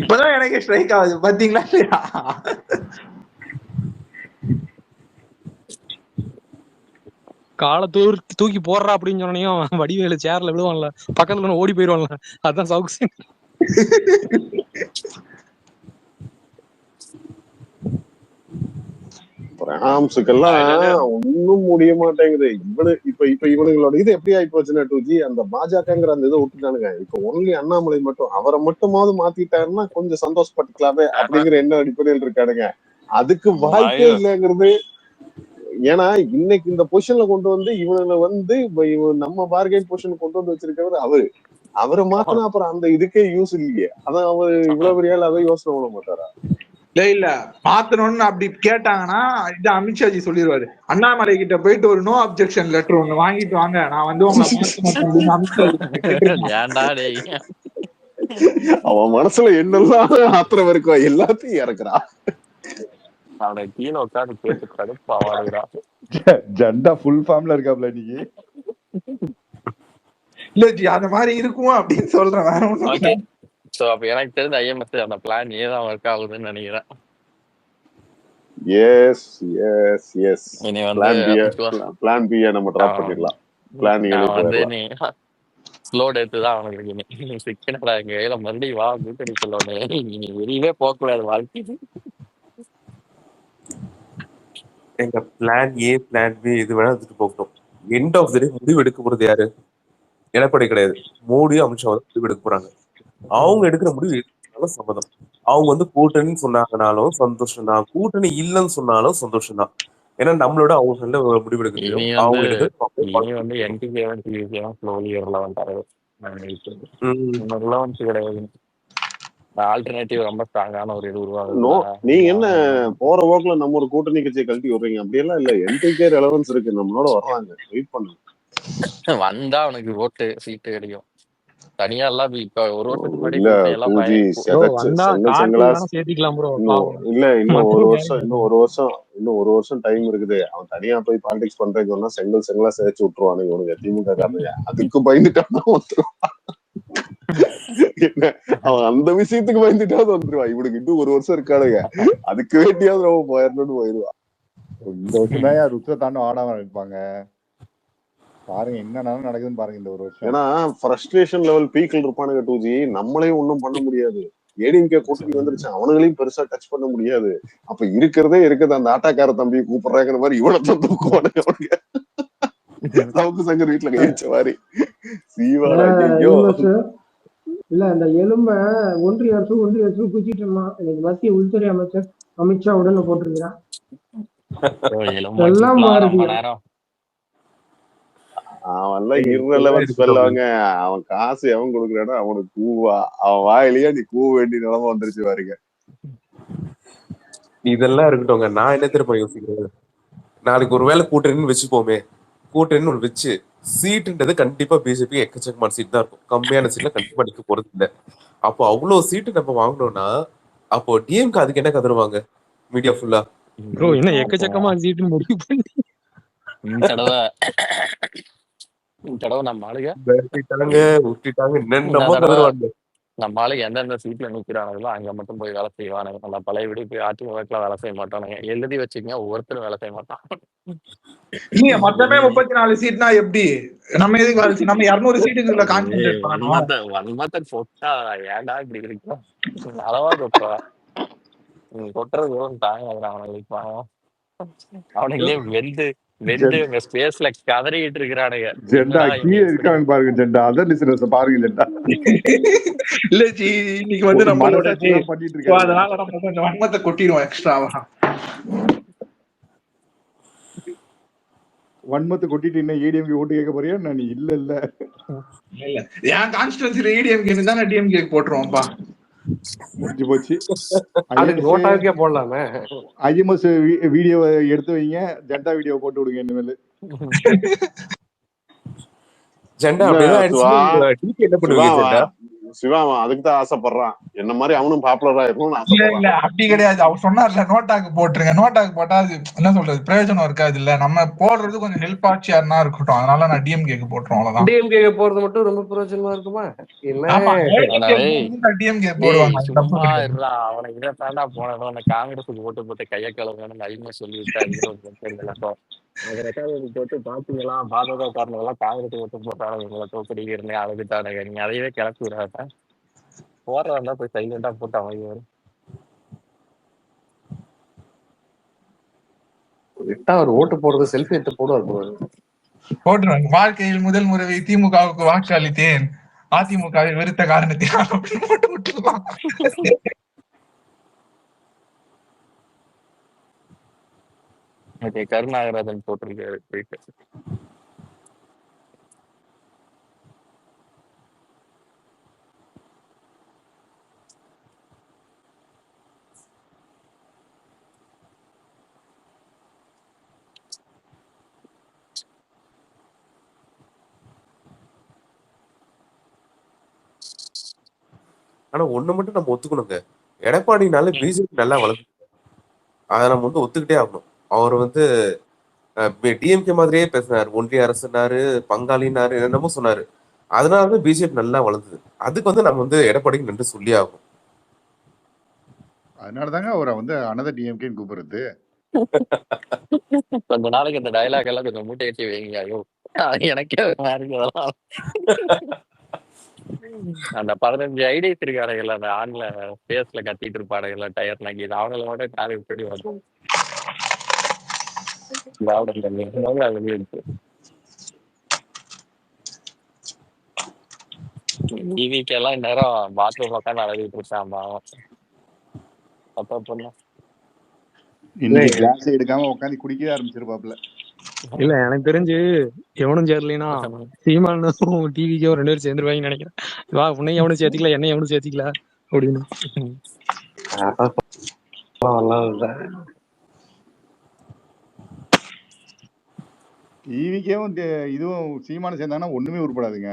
இப்பதான் எனக்கு ஸ்ட்ரைக் ஆகுது பாத்தீங்களா இல்லையா? காலை தூக்கி போடுறா அப்படின்னு சொன்னையும் வடிவேலு சேர்ல விழுவான்ல, பக்கத்துல ஓடி போயிடுவான்ல, அதான் சவுக்கு சங்கர். பிரணாம்ஸுக்கெல்லாம் ஒன்னும் முடிய மாட்டேங்குது. இப்ப இவனுங்களோட இது எப்படி ஆகி போச்சுன்னா டூஜி, அந்த பாஜகங்கிற அந்த இதை விட்டுட்டானுங்க. இப்ப ஒன்லி அண்ணாமலை மட்டும், அவரை மட்டுமாவது மாத்திட்டாருன்னா கொஞ்சம் சந்தோஷப்பட்டுக்கலாமே அப்படிங்கிற என்ன அடிப்படையில் இருக்கானுங்க. அதுக்கு வாய்ப்பே இல்லைங்கிறது. ஏன்னா இன்னைக்கு இந்த பொசிஷன்ல கொண்டு வந்து இவனை வந்து நம்ம பார்கெயின் பொசிஷன் கொண்டு வந்து வச்சிருக்கிறவர் அவரை மாத்தினா அப்புறம் அந்த இதுக்கே யூஸ் இல்லையே. அதான் அவர் இவ்வளவு பெரிய அதை யோசனை பண்ண மாட்டாரா? இல்ல மாத்தணும்னு அப்படி கேட்டாங்கன்னா இது அமித்ஷாஜி சொல்லிடுவாரு, அண்ணாமலை கிட்ட போயிட்டு ஒரு நோ அப்ஜெக்ஷன் லெட்டர் ஒண்ணு வாங்கிட்டு வாங்க, நான் வந்து அவன் மனசுல என்னெல்லாம் ஆத்திரம் இருக்கோ எல்லாத்தையும் இறக்குறா. கீழே உட்காந்து கேட்டு கடுப்பாவாடுறா. ஜண்டா ஃபுல் ஃபார்ம்ல இருக்காப்ல நீங்க. இல்ல ஜி அந்த மாதிரி இருக்கும் அப்படின்னு சொல்றேன், வேற ஒண்ணும். சோ அப்ப எனக்கு தெரிஞ்ச ஐஎம்எஸ் அந்த பிளான் ஏதான் ஒர்க் ஆகுதுன்னு நினைக்கிறேன். எஸ் எஸ் எஸ் இனி வந்து பிளான் பி நம்ம டிராப் பண்ணிடலாம். பிளான் ஏ வந்து நீ ஸ்லோ டெத் தான் அவனுக்கு சிக்கனடா எங்க கையில மறுபடியும் வா கூட்டணி சொல்லணும். நீ வெளியவே போகக்கூடாது வாழ்க்கை. எங்க பிளான் ஏ பிளான் பி இது வேணா எடுத்துட்டு போகட்டும். எண்ட் ஆஃப் தி டே முடிவு எடுக்க போறது யாரு? எடப்பாடி கிடையாது, மோடி அமித்ஷா முடிவு எடுக்க போறாங்க. அவங்க எடுக்கிற முடிவு சம்மதம். அவங்க வந்து கூட்டணின்னு சொன்னாங்கனாலும் சந்தோஷம் தான், கூட்டணி இல்லைன்னு சொன்னாலும் சந்தோஷம் தான். ஏன்னா நம்மளோட அவங்க சண்டை முடிவு எடுக்க தெரியும். ஆல்டர்னேட்டிவ் ரொம்ப ஸ்ட்ராங்கான ஒரு இது உருவாகும். நீங்க என்ன போற போக்குல நம்ம ஒரு கூட்டணி கட்சியை கழட்டி விடுறீங்க? அப்படியெல்லாம் இல்ல, என்டிகே ரெலவன்ஸ் இருக்கு, நம்மளோட வர்றாங்க, வெயிட் பண்ணுங்க. வந்தா அவனுக்கு ஓட்டு சீட்டு கிடைக்கும். தனியா எல்லாம் இப்ப ஒரு வருஷத்துக்கு முன்னாடி இல்ல கூட்டணி எல்லாம் டூஜி ப்ரோ செதச்சு வந்தா செங்கல் கார்த்தி செங்கலா வேணா சேர்த்திக்கலாம் ப்ரோ இன்னும் பாவம். இல்ல இன்னும் மத்தவங்க ஒரு யாரையும் வருஷம் சேர்த்துக்கலாம். இன்னும் ஒரு வருஷம் டைம் இருக்குது. அவன் தனியா போய் பாலிடிக்ஸ் பண்றதுக்கு சொன்னா செங்கல் செங்கலா சேர்த்து விட்டுருவானுங்க இவனுங்க திமுக காரனுங்க. அதுக்கு பயந்துட்டான் வந்துருவான். என்ன அவன் அந்த விஷயத்துக்கு பயந்துட்டாவது வந்துருவான். இவனுக்கு இன்னும் ஒரு வருஷம் இருக்கானுங்க, அதுக்கு வேண்டியாவது நம்ம போயிடணும்னு போயிடுவான். இந்த வருஷம் தான் யார் ருத்ர தாண்டும் ஆடாம இருப்பாங்க. பாருங்க என்னன்னாலும் நடக்குதுன்னு பாருங்க இந்த ஒரு வருஷம். ஏன்னா ஃப்ரஸ்ட்ரேஷன் லெவல் பீக்ல இருப்பானுங்க டூஜி. நம்மளையும் ஒன்றும் பண்ண முடியாது. ஏடிஎம்கே கூட்டணி வந்துருச்சு, அவனுங்களையும் பெருசா டச் பண்ண முடியாது. அப்ப இருக்கிறதே இருக்குது அந்த ஆட்டாக்கார தம்பியை கூப்பிடுறாங்கிற மாதிரி இவ்வளவு தூக்குவானுங்க அவனுங்க. சவுக்கு சங்கர் வீட்டுல கழிச்ச மாதிரி சீவாடா ஐயோ. இல்ல அந்த எலும்பை ஒன்றிய அரசு குச்சிட்டு இருந்தான். இன்னைக்கு மத்திய உள்துறை அமைச்சர் அமித்ஷா உடனே போட்டிருக்கிறான். எல்லாம் மாறுதியா? அவன்லாம் irrelevant சொல்லுவாங்க. அவன் காசு எவன் கொடுக்குறானோ அவனுக்கு கூவா, அவன் வாயிலேயே நீ கூவ வேண்டிய நிலைமை வந்துருச்சு பாருங்க. இதெல்லாம் இருக்கட்டும்ங்க. நான் என்ன திரும்ப யோசிக்கிறேன், நாளைக்கு ஒரு வேளை கூட்டணின்னு வச்சுப்போமே, கூட்டணின்னு ஒன்று வச்சு சீட்டுன்றது கண்டிப்பா பிஜேபி எக்கச்சக்கமான சீட் தான் இருக்கும். கம்மியான சீட்ல கண்டிப்பா நிக்க போறது இல்லை. அப்போ அவ்வளவு சீட்டு நம்ம வாங்கினோம்னா அப்போ டிஎம்கே அதுக்கு என்ன கதருவாங்க மீடியா ஃபுல்லா? ப்ரோ என்ன எக்கச்சக்கமா சீட்டு முடிவு பண்ணி தடவை நம்ம ஆளுங்க விட்டுட்டாங்க என்னென்னமோ கதருவாங்க. நம்ம ஆளுங்க எந்தெந்த சீட்ல நிக்கிறானுங்களோ அங்க மட்டும் போய் வேலை செய்வானுங்க. நம்ம பழைய விட போய் அதிமுக வேலை செய்ய மாட்டானுங்க. எழுதி வச்சுக்கங்க, ஒவ்வொருத்தரும் வேலை செய்ய மாட்டான். இல்லையா மொத்தமே 34 சீட்னா எப்படி? நம்ம எதுக்கு வேலை செய்யணும்? நம்ம 200 சீட்டுக்குள்ள கான்சென்ட்ரேட் பண்ணணும். வன்மத்தை போட்டா ஏன்டா இப்படி இருக்கும்? அளவா கொட்டுறா கொட்டுறது தாங்க அவனுங்களுக்கு. அவனுங்களே வெந்து வெந்து ஸ்பேஸ்ல கதறிட்டு இருக்கிறானுங்க. ஜெண்டா கீழே இருக்கான்னு பாருங்க ஜெண்டா, அதர் லிசனர்ஸ் பாருங்க ஜெண்டா. இல்ல ஜி, இன்னைக்கு வந்து நம்மளோட பண்ணிட்டு இருக்காங்க. அதனால நம்ம கொஞ்சம் வன்மத்தை கொட்டிடுவோம் எக்ஸ்ட்ராவா. வன்மத்தை கொட்டிட்டு என்ன ஏடிஎம்கே ஓட்டு கேட்க போறியா? நான் இல்ல இல்ல இல்ல என் கான்ஸ்டிட்யூன்சில ஏடிஎம்கே தான் டிஎம்கே போட்டுருவோம்பா. முடிஞ்சு போச்சு. ஓட்டாக்கே போடலாமே. ஐஎம்எஸ் வீடியோ எடுத்து வைங்க, ஜெண்டா வீடியோ போட்டு விடுங்க இனிமேல். ஜெண்டா என்ன பண்ணுவீங்க? சிவாவன் அதுக்கு தான் ஆசைப்படுறான். என்ன மாதிரி அவனும் பாப்புலரா இருக்கும். இல்ல அப்படி கிடையாது. அவர் சொன்னார்ல நோட்டாக்கு போட்டுருங்க. நோட்டாக்கு போட்டா அது என்ன சொல்றது, பிரயோஜனம் இருக்காது. இல்ல நம்ம போடுறது கொஞ்சம் ஹெல்ப் ஆச்சியா இருக்கட்டும். அதனால நான் டிஎம்கேக்கு போட்டுருவோம். அவ்வளவுதான். டிஎம்கே போறது மட்டும் ரொம்ப பிரயோஜனமா இருக்குமா? டிஎம்கே போடுவாங்க. அவனை இதை தாண்டா போனதும் அந்த காங்கிரஸுக்கு ஓட்டு போட்டு கைய கலவன்னு ஐமா சொல்லி விட்டாரு. போட்டு பாத்தீங்களா, பாஜக காரணங்கள்லாம் காங்கிரஸ் ஓட்டு போட்டாலும் இவங்களை தோக்கடிக்கிறேன் அழுதுட்டானுங்க. நீங்க அதையவே கிளப்பி விடாத. போடுறதா இருந்தா போய் சைலண்டா போட்டு அமைதியாரு. அவர் ஓட்டு போடுறது செல்ஃபி எடுத்து போடுவார். போட்டுருவாங்க. வாழ்க்கையில் முதல் முறை திமுகவுக்கு வாக்கு அளித்தேன், அதிமுகவை வெறுத்த காரணத்தினால் அப்படின்னு போட்டு விட்டுருவான். கருணாகராஜன் போட்டிருக்காரு போயிட்டு. ஆனா ஒண்ணு மட்டும் நம்ம ஒத்துக்கணுங்க, எடப்பாடினால பிஜேபி நல்லா வளர்ந்து, அதை நம்ம வந்து ஒத்துக்கிட்டே ஆகணும். அவர் வந்து டிஎம்கே மாதிரியே பேசினாரு, ஒன்றிய அரசுனாரு, பங்காளினாரு, என்னென்னமோ சொன்னாரு. அதனாலதான் பிஜேபி நல்லா வளர்ந்தது. அதுக்கு வந்து நம்ம வந்து எடப்பாடிக்கு நன்றி சொல்லி ஆகும். அதனாலதாங்க அவரை வந்து அனதர் டிஎம்கேன்னு கூப்பிடுறது. கொஞ்ச நாளைக்கு இந்த டயலாக் எல்லாம் கொஞ்சம் மூட்டை கட்டி வைங்க. ஐயோ எனக்கே அந்த 15 ஐடிஸ் இருக்காருங்கல்ல, அந்த ஆன்ல பேஸ்ல கத்திட்டு இருப்பாருங்கல்ல, டயர் நங்கி அவங்கள விட காலை எப்படி வரும். டிவிக்கெல்லாம் இந்நேரம் பாத்ரூம் உட்காந்து அழகிட்டு இருக்காமா. அப்பா பொண்ணு இன்னைக்கு கிளாஸ் எடுக்காம உட்காந்து குடிக்கவே ஆரம்பிச்சிருப்பாப்ல. இல்ல எனக்கு தெரிஞ்சு எவனும் சேரலைன்னா சீமானும் டிவிக்கோ 2 பேரும் சேர்ந்துருவாங்கன்னு நினைக்கிறேன். வா உன்னையும் எவனும் சேர்த்திக்கல, என்ன எவனும் சேர்த்திக்கல அப்படின்னு. டிவிக்கேவும் இதுவும் சீமானு சேர்ந்தாங்கன்னா ஒண்ணுமே உருப்படாதுங்க.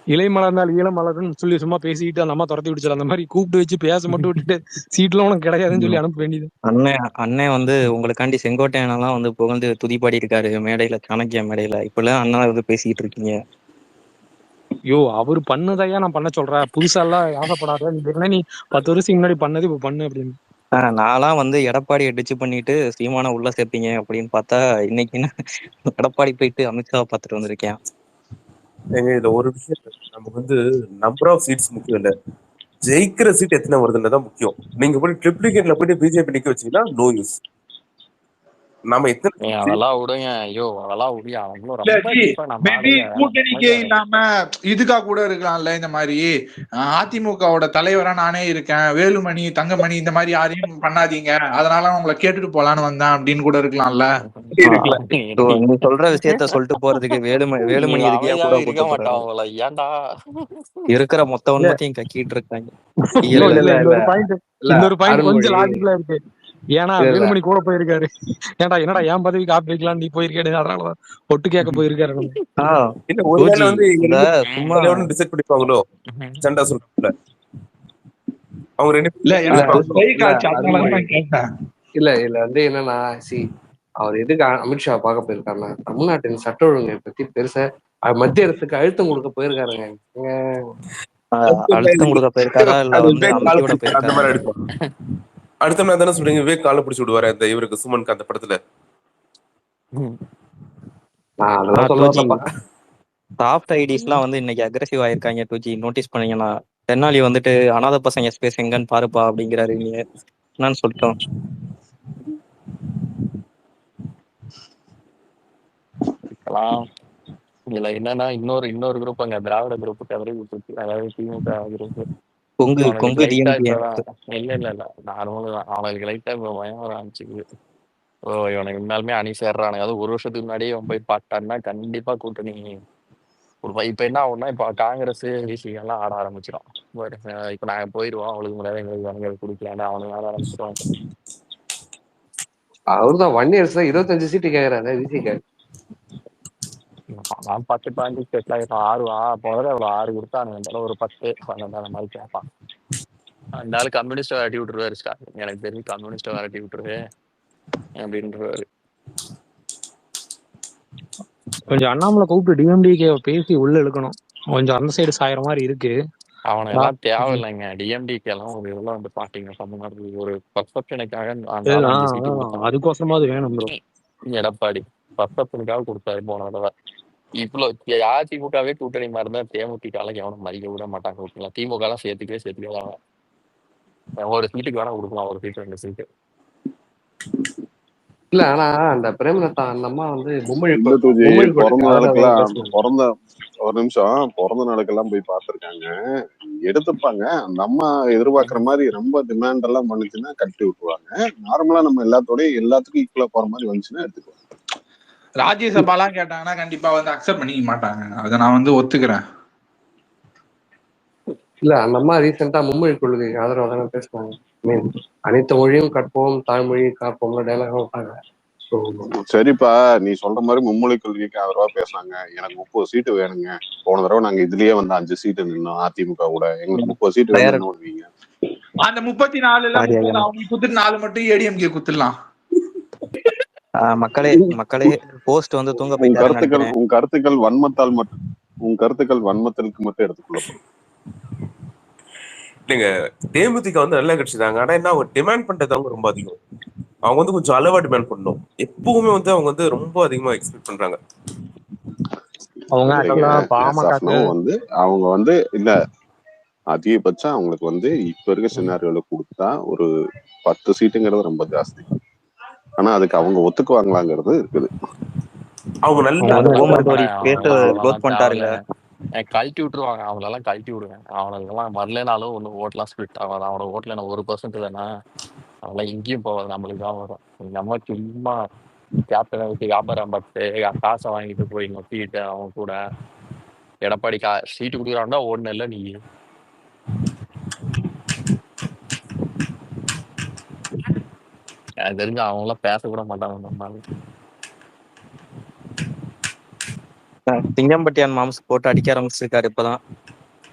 இலை மலர்ந்தால் ஈழ மலர்னு சொல்லி சும்மா பேசிக்கிட்டு அந்த அம்மா துரத்தி விட்டுச்சு. அந்த மாதிரி கூப்பிட்டு வச்சு பேச மட்டும் விட்டுட்டு சீட்லாம் உனக்கு கிடையாதுன்னு சொல்லி அனுப்ப வேண்டியது. அண்ணன் வந்து உங்களுக்காண்டி செங்கோட்டையனெல்லாம் வந்து புகழ்ந்து துதிப்பாடி இருக்காரு மேடையில, சாணக்கிய மேடையில. இப்பெல்லாம் அண்ணா வந்து பேசிக்கிட்டு இருக்கீங்க. ஐயோ, அவர் பண்ணதையா நான் பண்ண சொல்றேன். புதுசா எல்லாம் ஆசைப்படாத. நீ 10 வருஷத்துக்கு முன்னாடி பண்ணது இப்ப பண்ணு அப்படின்னு. நான்லாம் வந்து எடப்பாடியை டிச்சு பண்ணிட்டு சீமானை உள்ள சேர்ப்பீங்க அப்படின்னு பார்த்தா இன்னைக்கு என்ன எடப்பாடி போயிட்டு அமித்ஷாவை பார்த்துட்டு வந்திருக்கேன். இதுல ஒரு விஷயம், நமக்கு வந்து நம்பர் ஆஃப் சீட்ஸ் முக்கியம் இல்ல, ஜெயிக்கிற சீட் எத்தனை வருதுன்றதான் முக்கியம். நீங்க போய் ட்ரிப்ளிகேட்ல போயிட்டு பிஜேபி நிக்க வச்சீங்கன்னா நோ யூஸ். நம்ம எத்தனை அதெல்லாம் விடுங்க. ஐயோ அதெல்லாம் விடுங்க. அவங்களும் இல்ல ரொம்ப ஜி, டீப்பா நம்ம மேபி ஆளுங்க கூட்டணிக்கே இல்லாம இதுக்கா கூட இருக்கலாம்ல. இந்த மாதிரி அதிமுகவோட தலைவரா நானே இருக்கேன், வேலுமணி தங்கமணி இந்த மாதிரி யாரையும் பண்ணாதீங்க, அதனால உங்களை கேட்டுட்டு போலான்னு வந்தேன் அப்படின்னு கூட இருக்கலாம்ல. நீ சொல்ற விஷயத்த சொல்லிட்டு போறதுக்கு வேலுமணி எதுக்கியா கூட இருக்க கூட்டு போறாரு. மாட்டாங்களா? ஏன்டா இருக்கிற மொத்த உண்மத்தையும் கக்கிட்டு இருக்காங்க. இந்த ஒரு பாயிண்ட் கொஞ்சம் லாஜிக்கலா இருக்கு. ஏன்னா வேலுமணி கூட போயிருக்காரு. ஏன்டா என்னடா என் பதவிக்கு ஆப் வைக்கலாம் நீ போயிருக்கேன், அதனாலதான் ஒட்டு கேட்க போயிருக்காரு. இல்ல ஒரு வேளை வந்து சும்மா டிசைட் பண்ணிப்பாங்களோ சண்டா சொல்ல அவங்க ரெண்டு இல்ல வந்து என்னன்னா அவர் எதுக்கு அமித்ஷா பார்க்க போயிருக்காருன்னா தமிழ்நாட்டின் சட்ட ஒழுங்கை பத்தி பெருசா மத்திய அரசுக்கு அழுத்தம் கொடுக்க போயிருக்காருங்க. அழுத்தம் கொடுக்க போயிருக்காரா இல்ல வந்து அமைதியோட போயிருக்காரு? அடுத்த நாள் தானே சொல்றீங்க விவேக் காலை பிடிச்சி விடுவாரு அந்த இவருக்கு சுமனுக்கு அந்த படத்துல. சாஃப்ட் ஐடிஸ்லாம் வந்து இன்னைக்கு அக்ரெசிவ் ஆயிருக்காங்க. 2G நோட்டீஸ் பண்ணீங்கன்னா தென்னாலி வந்துட்டு அனாதை பசங்க ஸ்பேஸ் எங்கன்னு பாருப்பா அப்படிங்கிறாரு. நீங்க என்னன்னு சொல்லிட்டோம். இதுல என்னன்னா இன்னொரு குரூப் அங்க திராவிட குரூப் கதறி விட்டுருக்கு. அதாவது திமுக குரூப் இல்ல நார்மலா தான். அவனுக்கு லைட்டா இப்ப பயம் வர ஆரம்பிச்சுக்குது. இவனுக்கு உண்மையாலுமே அணி சேர்றானுங்க. அது ஒரு வருஷத்துக்கு முன்னாடியே அவன் போய் பார்த்தான்னா கண்டிப்பா கூட்டணி இப்ப என்ன ஆகும்னா இப்ப காங்கிரஸ் விசிக எல்லாம் ஆட ஆரம்பிச்சிடும். இப்ப நாங்க போயிருவோம், அவளுக்கு முன்னாடி எங்களுக்கு குடிக்கலான்னு அவனுக்கு ஆட ஆரம்பிச்சிடும். அவருதான் 1 years 25 சீட்டு கேக்குறாரு விசிக. நான் 10-15 செட்டில் ஆகிடும். 6 முதல்ல அவ்வளோ 6 கொடுத்தானுங்க. ஒரு 10-12 அந்த மாதிரி கேட்பான். அந்த ஆளு கம்யூனிஸ்ட் வரட்டி விட்டுருவாரு. எனக்கு தெரிஞ்சு கம்யூனிஸ்ட் வரட்டி விட்டுருவே அப்படின்றாரு. கொஞ்சம் அண்ணாமலை கூப்பிட்டு டிஎம்டிகே பேசி உள்ள இழுக்கணும். கொஞ்சம் அந்த சைடு சாயிற மாதிரி இருக்கு. அவனுக்கு எல்லாம் தேவையில்லைங்க. டிஎம்டிகே எல்லாம் ஒரு இதெல்லாம் வந்து பாத்தீங்க தமிழ்நாடு ஒரு பர்செப்ஷனுக்காக அதுக்கோசரமா அது வேணும். எடப்பாடி பர்செப்ஷனுக்காக கொடுத்தாரு போன தடவை. இவ்வளவு அதிமுகவே கூட்டணி மாதிரி இருந்தா தேமுதிக எவனும் மதிக்க விட மாட்டாங்க. கொடுக்கலாம் திமுக எல்லாம் சேர்த்துக்கலாம். ஒரு சீட்டுக்கு வேணா கொடுக்கலாம், ஒரு சீட்டு 2 சீட்டு. இல்ல ஆனா அந்த பிரேமலதா அந்த அம்மா வந்து பிறந்த நாளுக்கெல்லாம் போய் பார்த்திருக்காங்க, எடுத்துப்பாங்க. அந்த அம்மா எதிர்பார்க்கிற மாதிரி ரொம்ப டிமாண்ட் எல்லாம் பண்ணுச்சுன்னா கட்டி விட்டுருவாங்க. நார்மலா நம்ம எல்லாத்துக்கும் ஈக்குவலா போற மாதிரி வந்துச்சுன்னா எடுத்துக்குவாங்க. ராஜ்யசபாலாம் கேட்டாங்கன்னா கண்டிப்பா வந்து அக்செப்ட் பண்ணிக்க மாட்டாங்க. அதை நான் வந்து ஒத்துக்கிறேன். இல்ல அந்த அம்மா ரீசெண்டா மும்மொழி கொள்கைக்கு ஆதரவாக தானே பேசினாங்க. மீன் அனைத்து மொழியும் கற்போம் தாய்மொழி காப்போம்ல டைலாக் விட்டாங்க. சரிப்பா, நீ சொல்ற மாதிரி மும்மொழி கொள்கைக்கு ஆதரவா பேசுறாங்க. எனக்கு 30 சீட்டு வேணுங்க. போன தடவை நாங்க இதுலயே வந்து 5 சீட்டு நின்னோம் அதிமுக கூட. எங்களுக்கு 30 சீட்டு வேணும். என்ன பண்ணுவீங்க? அந்த 34 அவங்க குத்துட்டு 4 மட்டும் ஏடிஎம்கே குத்துடலாம். மக்களே போஸ்ட் வந்து தூங்க போய் உன் கருத்துக்கள் வன்மத்திற்கு மட்டும் எடுத்துக்கொள்ளப்படும். இல்லைங்க, தேமுதிக வந்து நல்ல கட்சி தாங்க. ஆனா என்ன அவங்க டிமாண்ட் பண்றது அவங்க ரொம்ப அதிகம். அவங்க வந்து கொஞ்சம் அளவா டிமாண்ட் பண்ணணும். எப்பவுமே வந்து அவங்க வந்து ரொம்ப அதிகமா எக்ஸ்பெக்ட் பண்றாங்க. அவங்க வந்து இல்ல அதிகபட்சம் அவங்களுக்கு வந்து இப்ப இருக்க சினாரியோல கொடுத்தா ஒரு 10 சீட்டுங்கிறது ரொம்ப ஜாஸ்தி. ஆனா அதுக்கு அவங்க ஒத்துக்குவாங்களாங்கிறது இருக்குது. அவங்க நல்ல கழட்டி விட்டுருவாங்க. அவங்களெல்லாம் கழட்டி விடுவேன். அவனுக்கெல்லாம் வரலனாலும் ஒன்றும் ஓட்டெல்லாம் ஸ்பிளிட் ஆகாது. அவனோட ஓட்டுல நான் 1% தானே, அவங்களாம் எங்கேயும் போகாது. நம்மளுக்கு தான் வரும். நம்ம சும்மா கேப்டனை விட்டு வியாபாரம் பார்த்து காசை வாங்கிட்டு போய் நொட்டிட்டு அவன் கூட எடப்பாடி சீட்டு கொடுக்குறான்னா ஒண்ணு இல்லை. நீ எனக்கு தெரிஞ்சு அவங்களாம் பேச கூட மாட்டாங்க. நம்ம சிங்கம்பட்டியான் மாம்ஸ் போட்டு அடிக்க ஆரம்பிச்சிருக்காரு இப்பதான்.